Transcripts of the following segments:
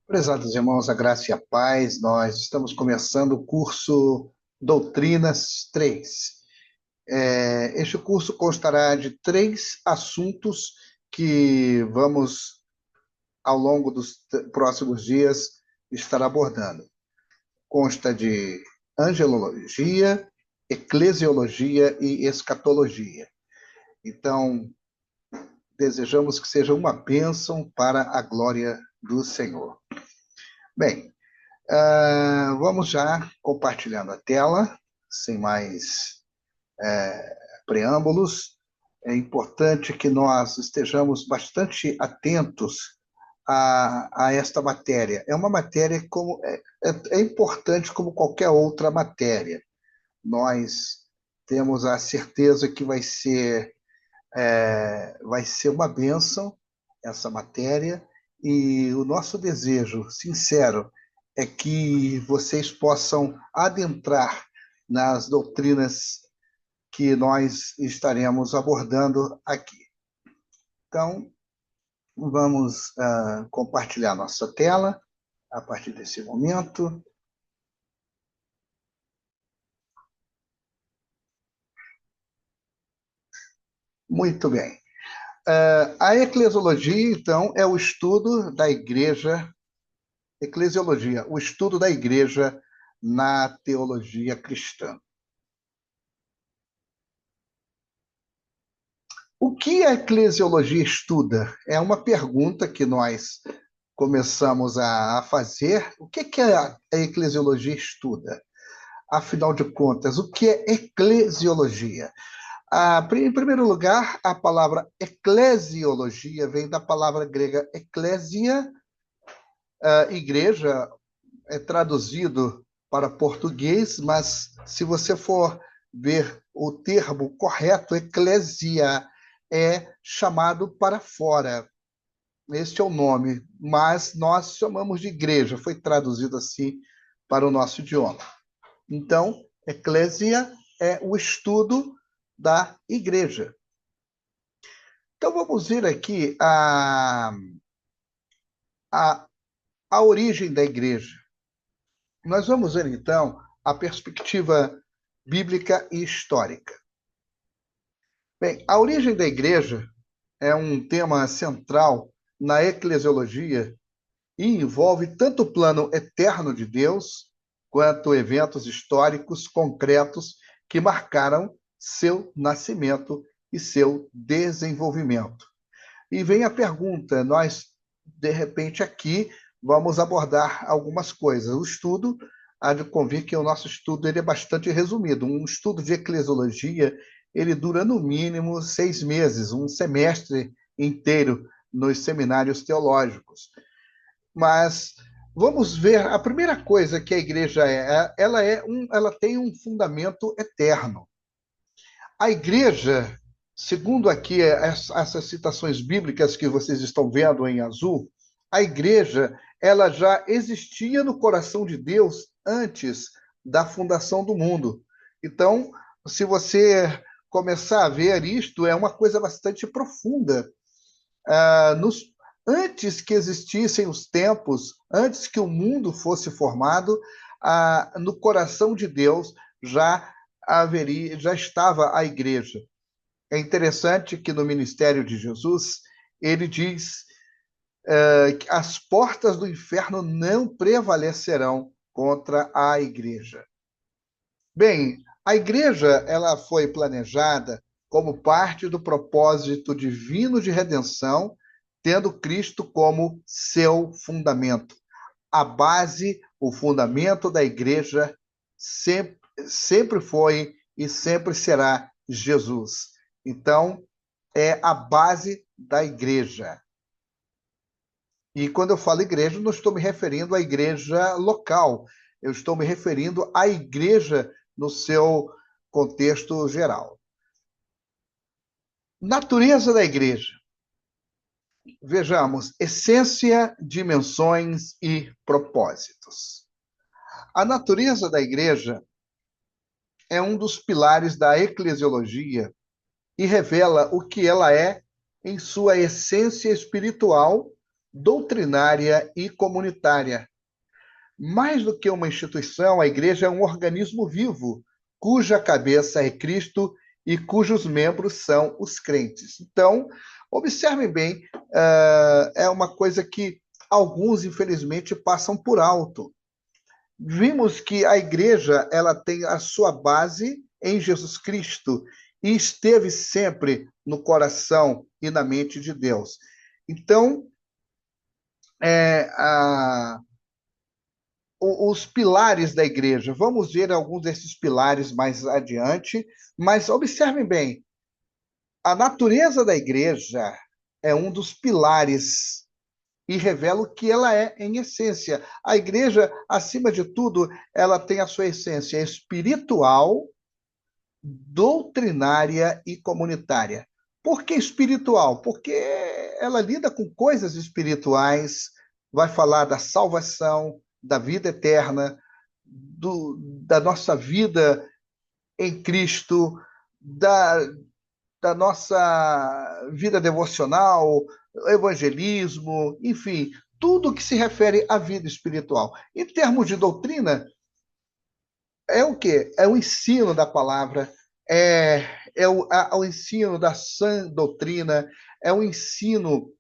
Prezados irmãos, a graça e a paz, nós estamos começando o curso Doutrinas 3. Este curso constará de três assuntos que vamos, ao longo dos próximos dias, estar abordando. Consta de angelologia, eclesiologia e escatologia. Então, desejamos que seja uma bênção para a glória do Senhor. Bem, vamos já compartilhando a tela, sem mais preâmbulos. É importante que nós estejamos bastante atentos a esta matéria. É uma matéria como é importante como qualquer outra matéria. Nós temos a certeza que vai ser uma bênção essa matéria, e o nosso desejo sincero é que vocês possam adentrar nas doutrinas que nós estaremos abordando aqui. Então, vamos compartilhar nossa tela a partir desse momento. Muito bem. A eclesiologia, então, é o estudo da igreja. Eclesiologia, o estudo da igreja na teologia cristã. O que a eclesiologia estuda? É uma pergunta que nós começamos a fazer. O que a eclesiologia estuda? Afinal de contas, o que é eclesiologia? Em primeiro lugar, a palavra eclesiologia vem da palavra grega eclésia, igreja, é traduzido para português, mas se você for ver o termo correto, eclésia, é chamado para fora. Este é o nome, mas nós chamamos de igreja, foi traduzido assim para o nosso idioma. Então, eclésia é o estudo da igreja. Então, vamos ver aqui a, a origem da igreja. Nós vamos ver, então, a perspectiva bíblica e histórica. Bem, a origem da igreja é um tema central na eclesiologia e envolve tanto o plano eterno de Deus quanto eventos históricos concretos que marcaram seu nascimento e seu desenvolvimento. E vem a pergunta, nós, de repente, aqui vamos abordar algumas coisas. O estudo, há de convir que o nosso estudo ele é bastante resumido. Um estudo de eclesiologia, ele dura no mínimo 6 meses, um semestre inteiro nos seminários teológicos. Mas vamos ver, a primeira coisa que a igreja ela tem um fundamento eterno. A igreja, segundo aqui essas citações bíblicas que vocês estão vendo em azul, a igreja ela já existia no coração de Deus antes da fundação do mundo. Então, se você começar a ver isto, é uma coisa bastante profunda. Nos, antes que existissem os tempos, antes que o mundo fosse formado, no coração de Deus já estava a igreja. É interessante que no ministério de Jesus, ele diz que as portas do inferno não prevalecerão contra a igreja. Bem, a igreja ela foi planejada como parte do propósito divino de redenção, tendo Cristo como seu fundamento. A base, o fundamento da igreja sempre foi e sempre será Jesus. Então, é a base da igreja. E quando eu falo igreja, não estou me referindo à igreja local, eu estou me referindo à igreja no seu contexto geral. Natureza da igreja. Vejamos, essência, dimensões e propósitos. A natureza da igreja é um dos pilares da eclesiologia e revela o que ela é em sua essência espiritual doutrinária e comunitária. Mais do que uma instituição, a igreja é um organismo vivo, cuja cabeça é Cristo e cujos membros são os crentes. Então, observem bem, é uma coisa que alguns, infelizmente, passam por alto. Vimos que a igreja ela tem a sua base em Jesus Cristo e esteve sempre no coração e na mente de Deus. Então, é, a, os pilares da igreja. Vamos ver alguns desses pilares mais adiante, mas observem bem, a natureza da igreja é um dos pilares e revela o que ela é em essência. A igreja, acima de tudo, ela tem a sua essência espiritual, doutrinária e comunitária. Por que espiritual? Porque ela lida com coisas espirituais, vai falar da salvação, da vida eterna, da nossa vida em Cristo, da, da nossa vida devocional, evangelismo, enfim, tudo que se refere à vida espiritual. Em termos de doutrina, é o quê? É o ensino da palavra, o ensino da sã doutrina, é o ensino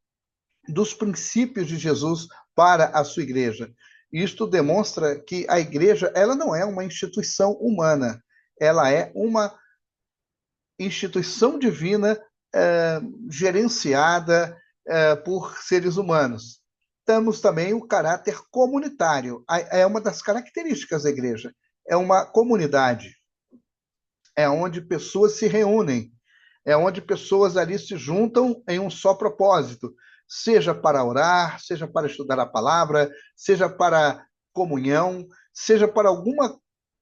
dos princípios de Jesus para a sua igreja. Isto demonstra que a igreja ela não é uma instituição humana, ela é uma instituição divina gerenciada por seres humanos. Temos também o caráter comunitário, é uma das características da igreja, é uma comunidade, é onde pessoas se reúnem, é onde pessoas ali se juntam em um só propósito, seja para orar, seja para estudar a palavra, seja para comunhão, seja para alguma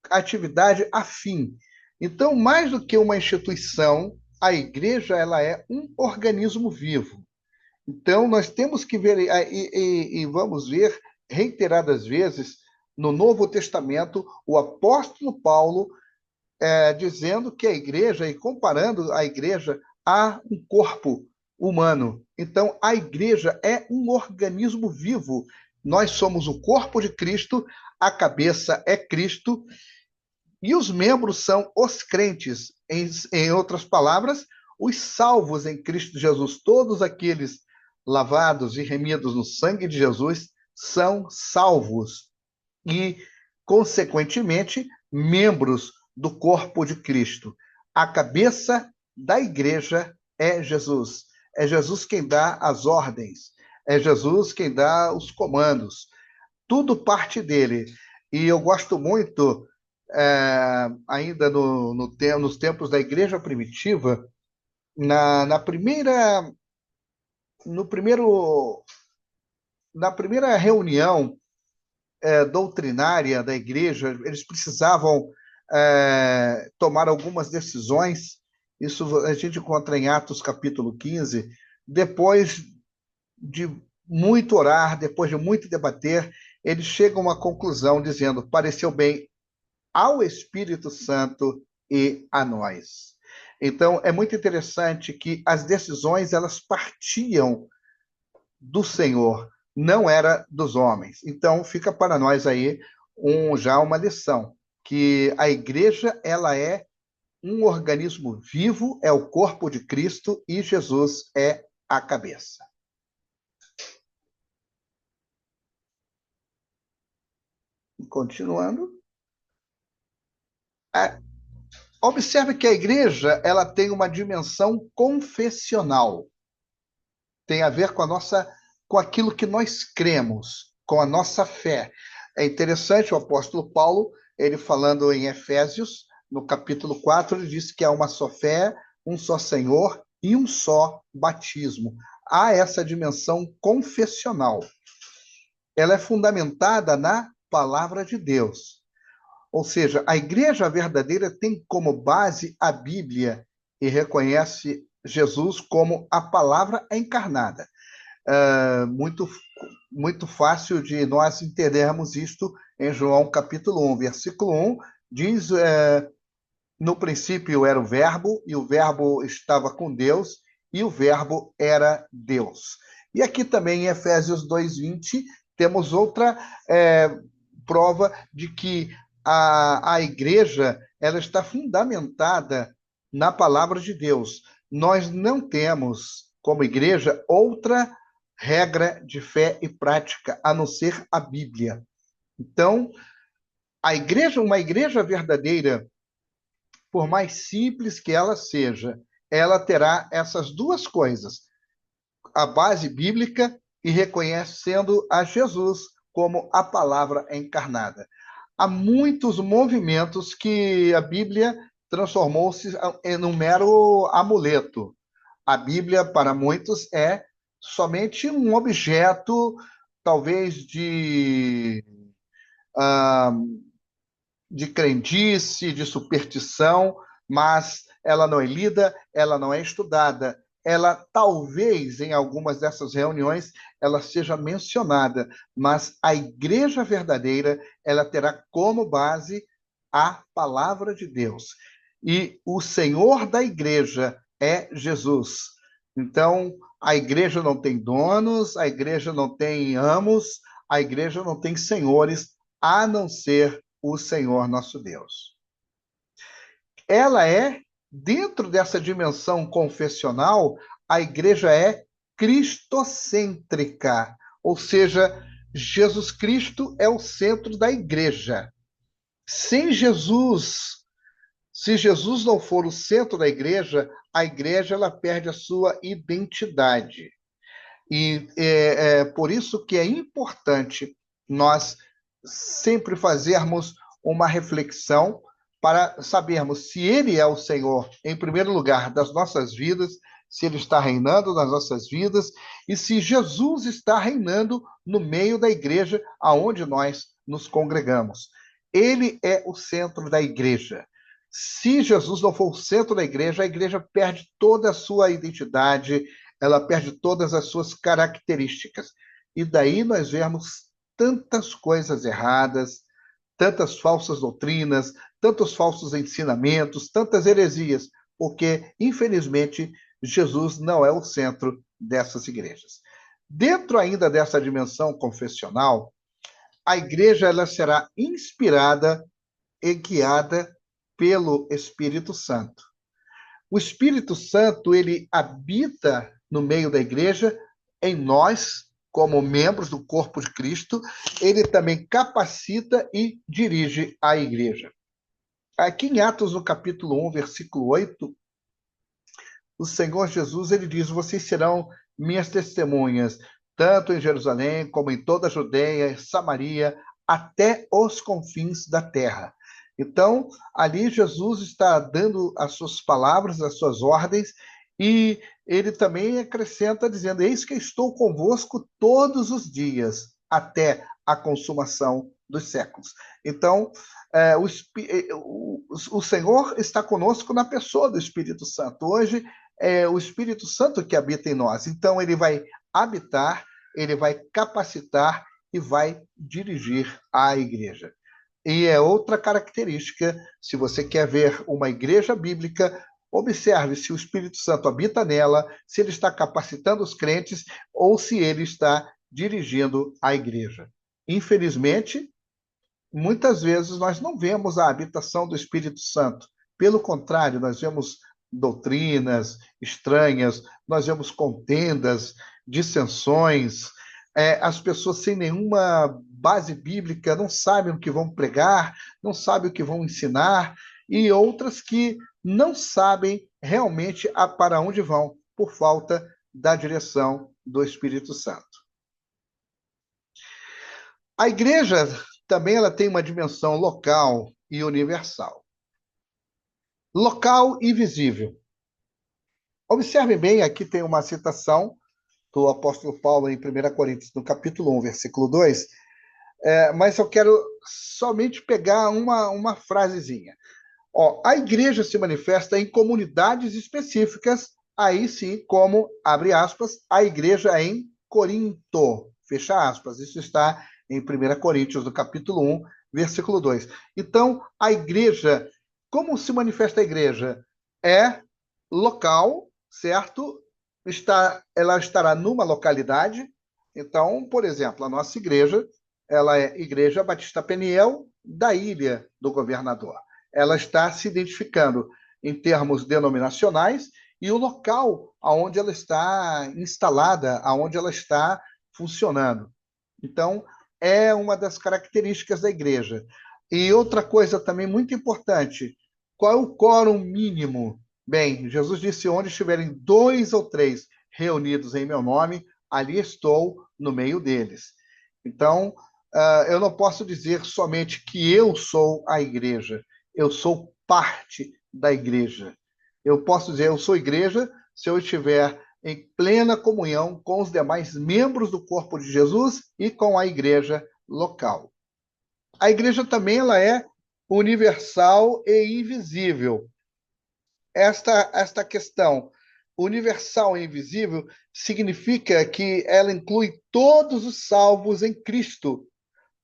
atividade afim. Então, mais do que uma instituição, a igreja ela é um organismo vivo. Então, nós temos que ver, e vamos ver reiteradas vezes, no Novo Testamento, o apóstolo Paulo dizendo que a igreja, e comparando a igreja a um corpo humano. Então, a igreja é um organismo vivo. Nós somos o corpo de Cristo, a cabeça é Cristo, e os membros são os crentes. Em outras palavras, os salvos em Cristo Jesus. Todos aqueles lavados e remidos no sangue de Jesus são salvos e, consequentemente, membros do corpo de Cristo. A cabeça da igreja é Jesus. É Jesus quem dá as ordens. É Jesus quem dá os comandos. Tudo parte dele. E eu gosto muito, ainda nos tempos da igreja primitiva, na primeira, no primeiro, na primeira reunião doutrinária da igreja, eles precisavam tomar algumas decisões. Isso a gente encontra em Atos capítulo 15. Depois de muito orar, depois de muito debater, eles chegam a uma conclusão dizendo: pareceu bem ao Espírito Santo e a nós. Então, é muito interessante que as decisões elas partiam do Senhor, não era dos homens. Então, fica para nós aí já uma lição, que a igreja ela é um organismo vivo, é o corpo de Cristo e Jesus é a cabeça. Continuando. Observe que a igreja ela tem uma dimensão confessional. Tem a ver com aquilo que nós cremos, com a nossa fé. É interessante o apóstolo Paulo, ele falando em Efésios, no capítulo 4, ele diz que há uma só fé, um só Senhor e um só batismo. Há essa dimensão confessional. Ela é fundamentada na palavra de Deus. Ou seja, a igreja verdadeira tem como base a Bíblia e reconhece Jesus como a palavra encarnada. Muito, muito fácil de nós entendermos isto em João capítulo 1, versículo 1, diz, no princípio era o verbo, e o verbo estava com Deus, e o verbo era Deus. E aqui também em Efésios 2:20 temos outra é, prova de que a igreja ela está fundamentada na palavra de Deus. Nós não temos, como igreja, outra regra de fé e prática a não ser a Bíblia. Então, uma igreja verdadeira, por mais simples que ela seja, ela terá essas duas coisas: a base bíblica e reconhecendo a Jesus como a palavra encarnada. Há muitos movimentos que a Bíblia transformou-se em um mero amuleto. A Bíblia, para muitos, é somente um objeto, talvez ah, de crendice, de superstição, mas ela não é lida, ela não é estudada. Ela talvez em algumas dessas reuniões ela seja mencionada, mas a igreja verdadeira ela terá como base a palavra de Deus. E o Senhor da igreja é Jesus. Então, a igreja não tem donos, a igreja não tem amos, a igreja não tem senhores, a não ser o Senhor nosso Deus. Ela é, dentro dessa dimensão confessional, a igreja é cristocêntrica, ou seja, Jesus Cristo é o centro da igreja. Sem Jesus, se Jesus não for o centro da igreja, a igreja ela perde a sua identidade. E é por isso que é importante nós sempre fazermos uma reflexão para sabermos se Ele é o Senhor, em primeiro lugar, das nossas vidas, se Ele está reinando nas nossas vidas e se Jesus está reinando no meio da igreja aonde nós nos congregamos. Ele é o centro da igreja. Se Jesus não for o centro da igreja, a igreja perde toda a sua identidade, ela perde todas as suas características. E daí nós vemos tantas coisas erradas, tantas falsas doutrinas, tantos falsos ensinamentos, tantas heresias, porque, infelizmente, Jesus não é o centro dessas igrejas. Dentro ainda dessa dimensão confessional, a igreja ela será inspirada e guiada pelo Espírito Santo. O Espírito Santo, ele habita no meio da igreja, em nós, como membros do corpo de Cristo, ele também capacita e dirige a igreja. Aqui em Atos, no capítulo 1, versículo 8, o Senhor Jesus, ele diz: vocês serão minhas testemunhas, tanto em Jerusalém, como em toda a Judeia, Samaria, até os confins da terra. Então, ali Jesus está dando as suas palavras, as suas ordens, e ele também acrescenta dizendo: eis que estou convosco todos os dias, até a consumação dos séculos. Então, o Senhor está conosco na pessoa do Espírito Santo. Hoje é o Espírito Santo que habita em nós. Então, ele vai habitar, ele vai capacitar e vai dirigir a igreja. E é outra característica, se você quer ver uma igreja bíblica, observe se o Espírito Santo habita nela, se ele está capacitando os crentes ou se ele está dirigindo a igreja. Infelizmente, muitas vezes nós não vemos a habitação do Espírito Santo. Pelo contrário, nós vemos doutrinas estranhas, nós vemos contendas, dissensões, as pessoas sem nenhuma base bíblica não sabem o que vão pregar, não sabem o que vão ensinar, e outras que não sabem realmente para onde vão, por falta da direção do Espírito Santo. A igreja também ela tem uma dimensão local e universal. Local e visível. Observe bem, aqui tem uma citação do apóstolo Paulo em 1 Coríntios, no capítulo 1, versículo 2, mas eu quero somente pegar uma frasezinha. A igreja se manifesta em comunidades específicas, aí sim, como, abre aspas, a igreja em Corinto, fecha aspas. Isso está em 1 Coríntios, no capítulo 1, versículo 2. Então, a igreja, como se manifesta a igreja? É local, certo? ela estará numa localidade. Então, por exemplo, a nossa igreja, ela é Igreja Batista Peniel da Ilha do Governador. Ela está se identificando em termos denominacionais e o local aonde ela está instalada, aonde ela está funcionando. Então, é uma das características da igreja. E outra coisa também muito importante, qual é o quórum mínimo? Bem, Jesus disse: onde estiverem dois ou três reunidos em meu nome, ali estou no meio deles. Então, eu não posso dizer somente que eu sou a igreja, eu sou parte da igreja. Eu posso dizer, eu sou igreja, se eu estiver em plena comunhão com os demais membros do corpo de Jesus e com a igreja local. A igreja também ela é universal e invisível. Esta questão universal e invisível significa que ela inclui todos os salvos em Cristo,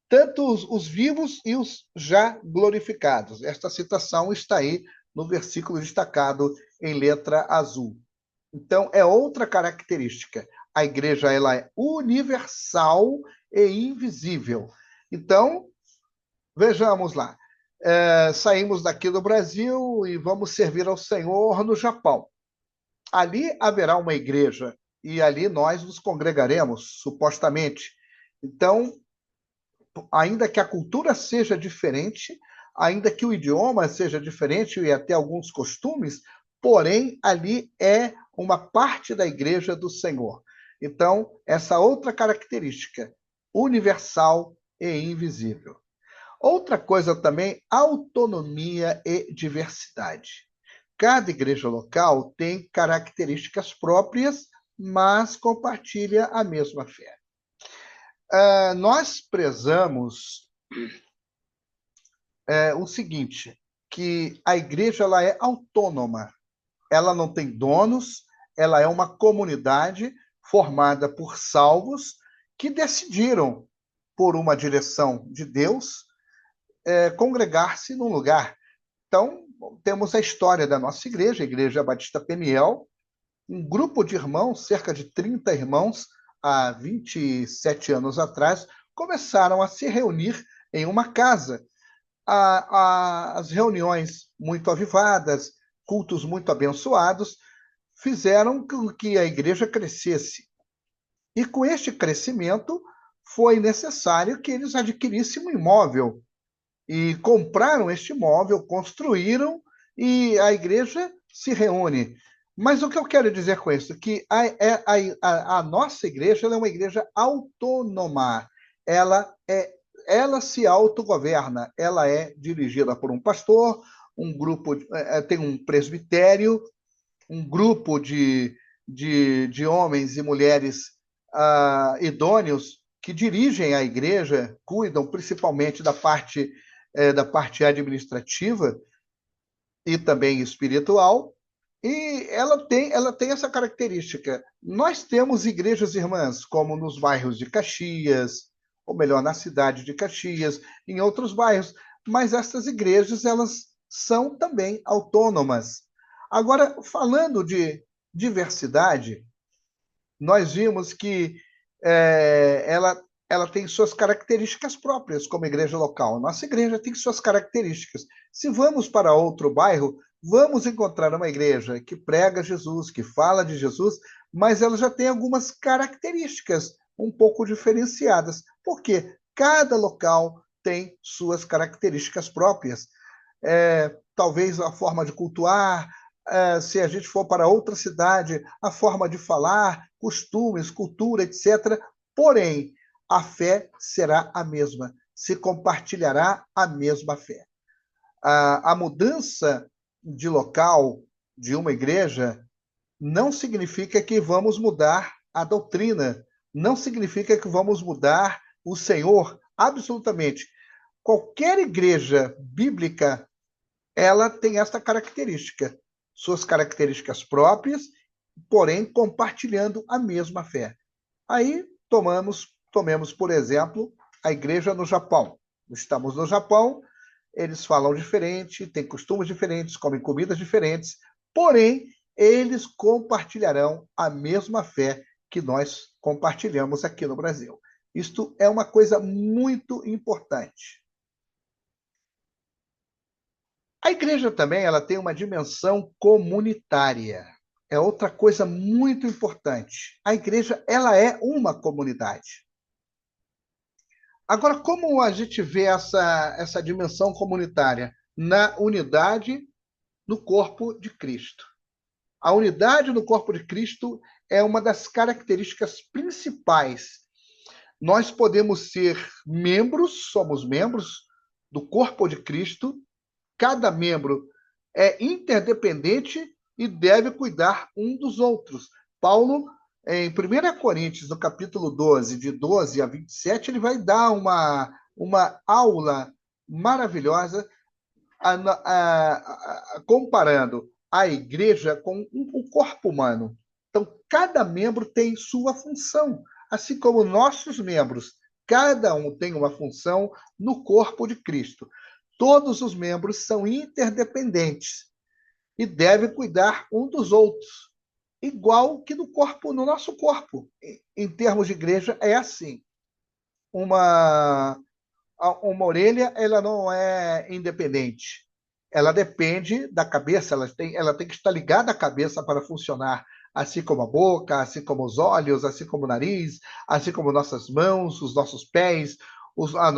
tanto os vivos e os já glorificados. Esta citação está aí no versículo destacado em letra azul. Então, é outra característica. A igreja ela é universal e invisível. Então, vejamos lá. Saímos daqui do Brasil e vamos servir ao Senhor no Japão. Ali haverá uma igreja e ali nós nos congregaremos, supostamente. Então, ainda que a cultura seja diferente, ainda que o idioma seja diferente e até alguns costumes, porém ali é uma parte da igreja do Senhor. Então, essa outra característica, universal e invisível. Outra coisa também, autonomia e diversidade. Cada igreja local tem características próprias, mas compartilha a mesma fé. Nós prezamos o seguinte, que a igreja ela é autônoma, ela não tem donos, ela é uma comunidade formada por salvos que decidiram, por uma direção de Deus, congregar-se num lugar. Então, temos a história da nossa igreja, a Igreja Batista Peniel, um grupo de irmãos, cerca de 30 irmãos, há 27 anos atrás, começaram a se reunir em uma casa. As reuniões muito avivadas, cultos muito abençoados, fizeram com que a igreja crescesse. E com este crescimento, foi necessário que eles adquirissem um imóvel. E compraram este imóvel, construíram, e a igreja se reúne. Mas o que eu quero dizer com isso? Que a nossa igreja é uma igreja autônoma. Ela se autogoverna. Ela é dirigida por um pastor, um grupo, tem um presbitério, um grupo de homens e mulheres idôneos que dirigem a igreja, cuidam principalmente da parte administrativa e também espiritual, e ela tem essa característica. Nós temos igrejas irmãs, como nos bairros de Caxias, ou melhor, na cidade de Caxias, em outros bairros, mas essas igrejas, elas são também autônomas. Agora, falando de diversidade, nós vimos que ela tem suas características próprias como igreja local. Nossa igreja tem suas características. Se vamos para outro bairro, vamos encontrar uma igreja que prega Jesus, que fala de Jesus, mas ela já tem algumas características um pouco diferenciadas, porque cada local tem suas características próprias. Talvez a forma de cultuar, se a gente for para outra cidade, a forma de falar, costumes, cultura, etc. Porém, a fé será a mesma, se compartilhará a mesma fé. A mudança de local de uma igreja não significa que vamos mudar a doutrina, não significa que vamos mudar o Senhor, absolutamente. Qualquer igreja bíblica, ela tem esta característica, suas características próprias, porém compartilhando a mesma fé. Aí tomemos, por exemplo, a igreja no Japão. Estamos no Japão, eles falam diferente, têm costumes diferentes, comem comidas diferentes, porém, eles compartilharão a mesma fé que nós compartilhamos aqui no Brasil. Isto é uma coisa muito importante. A igreja também ela tem uma dimensão comunitária. É outra coisa muito importante. A igreja ela é uma comunidade. Agora, como a gente vê essa dimensão comunitária? Na unidade no corpo de Cristo. A unidade no corpo de Cristo é uma das características principais. Nós podemos ser membros, somos membros do corpo de Cristo, cada membro é interdependente e deve cuidar um dos outros. Paulo, em 1 Coríntios, no capítulo 12, de 12 a 27, ele vai dar uma aula maravilhosa comparando a igreja com o corpo humano. Então, cada membro tem sua função, assim como nossos membros, cada um tem uma função no corpo de Cristo. Todos os membros são interdependentes e devem cuidar um dos outros, igual que no nosso corpo. Em termos de igreja, é assim. Uma orelha ela não é independente. Ela depende da cabeça, ela tem que estar ligada à cabeça para funcionar, assim como a boca, assim como os olhos, assim como o nariz, assim como nossas mãos, os nossos pés, as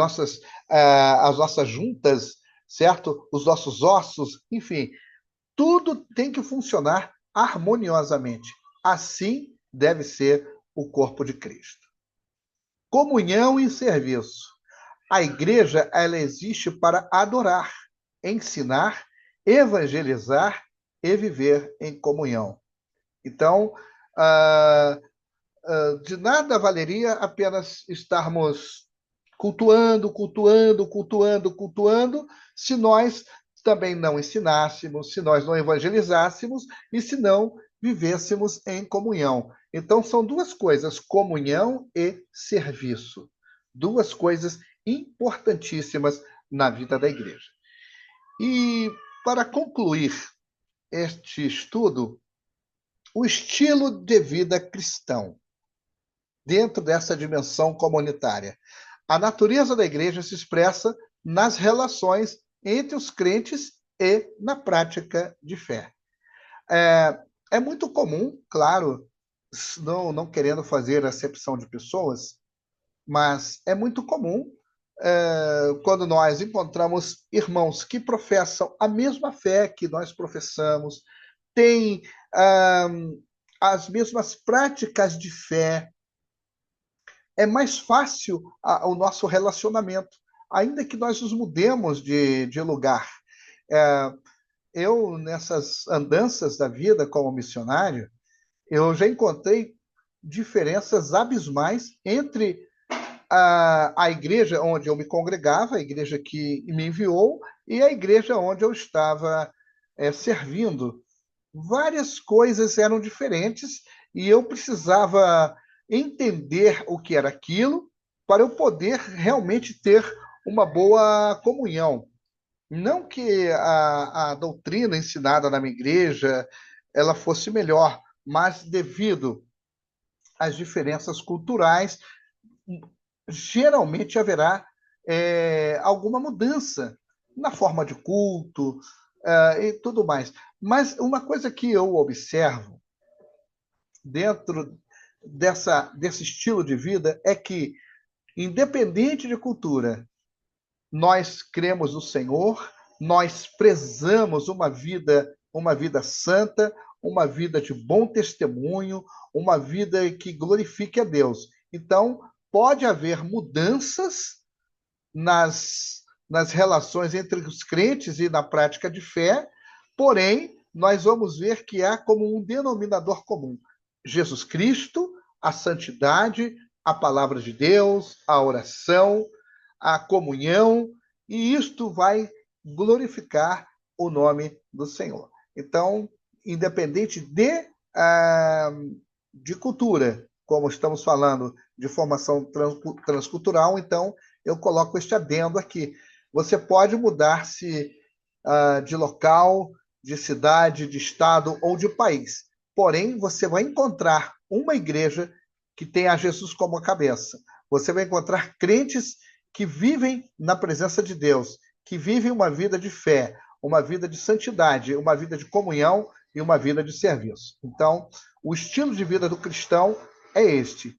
nossas juntas, certo? Os nossos ossos, enfim, tudo tem que funcionar harmoniosamente. Assim deve ser o corpo de Cristo. Comunhão e serviço. A igreja ela existe para adorar, ensinar, evangelizar e viver em comunhão. Então, de nada valeria apenas estarmos cultuando, se nós também não ensinássemos, se nós não evangelizássemos e se não vivêssemos em comunhão. Então, são duas coisas, comunhão e serviço. Duas coisas importantíssimas na vida da igreja. E, para concluir este estudo, o estilo de vida cristão, dentro dessa dimensão comunitária. A natureza da igreja se expressa nas relações entre os crentes e na prática de fé. É muito comum, claro, não querendo fazer acepção de pessoas, mas é muito comum quando nós encontramos irmãos que professam a mesma fé que nós professamos, têm as mesmas práticas de fé, é mais fácil o nosso relacionamento, ainda que nós nos mudemos de lugar. Eu, nessas andanças da vida como missionário, eu já encontrei diferenças abismais entre a igreja onde eu me congregava, a igreja que me enviou, e a igreja onde eu estava servindo. Várias coisas eram diferentes e eu precisava entender o que era aquilo para eu poder realmente ter uma boa comunhão. Não que a doutrina ensinada na minha igreja ela fosse melhor, mas devido às diferenças culturais, geralmente haverá alguma mudança na forma de culto e tudo mais. Mas uma coisa que eu observo dentro desse estilo de vida é que, independente de cultura, nós cremos no Senhor, nós prezamos uma vida santa, uma vida de bom testemunho, uma vida que glorifique a Deus. Então, pode haver mudanças nas relações entre os crentes e na prática de fé, porém, nós vamos ver que há como um denominador comum: Jesus Cristo, a santidade, a palavra de Deus, a oração, a comunhão, e isto vai glorificar o nome do Senhor. Então, independente de cultura, como estamos falando de formação transcultural, então eu coloco este adendo aqui. Você pode mudar-se de local, de cidade, de estado ou de país. Porém, você vai encontrar uma igreja que tem a Jesus como a cabeça. Você vai encontrar crentes que vivem na presença de Deus, que vivem uma vida de fé, uma vida de santidade, uma vida de comunhão e uma vida de serviço. Então, o estilo de vida do cristão é este.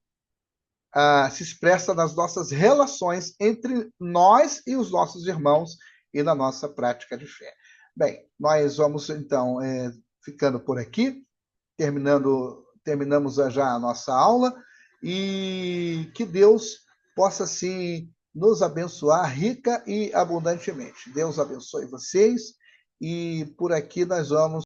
Se expressa nas nossas relações entre nós e os nossos irmãos e na nossa prática de fé. Bem, nós vamos então ficando por aqui, terminamos já a nossa aula e que Deus possa assim nos abençoar rica e abundantemente. Deus abençoe vocês e por aqui nós vamos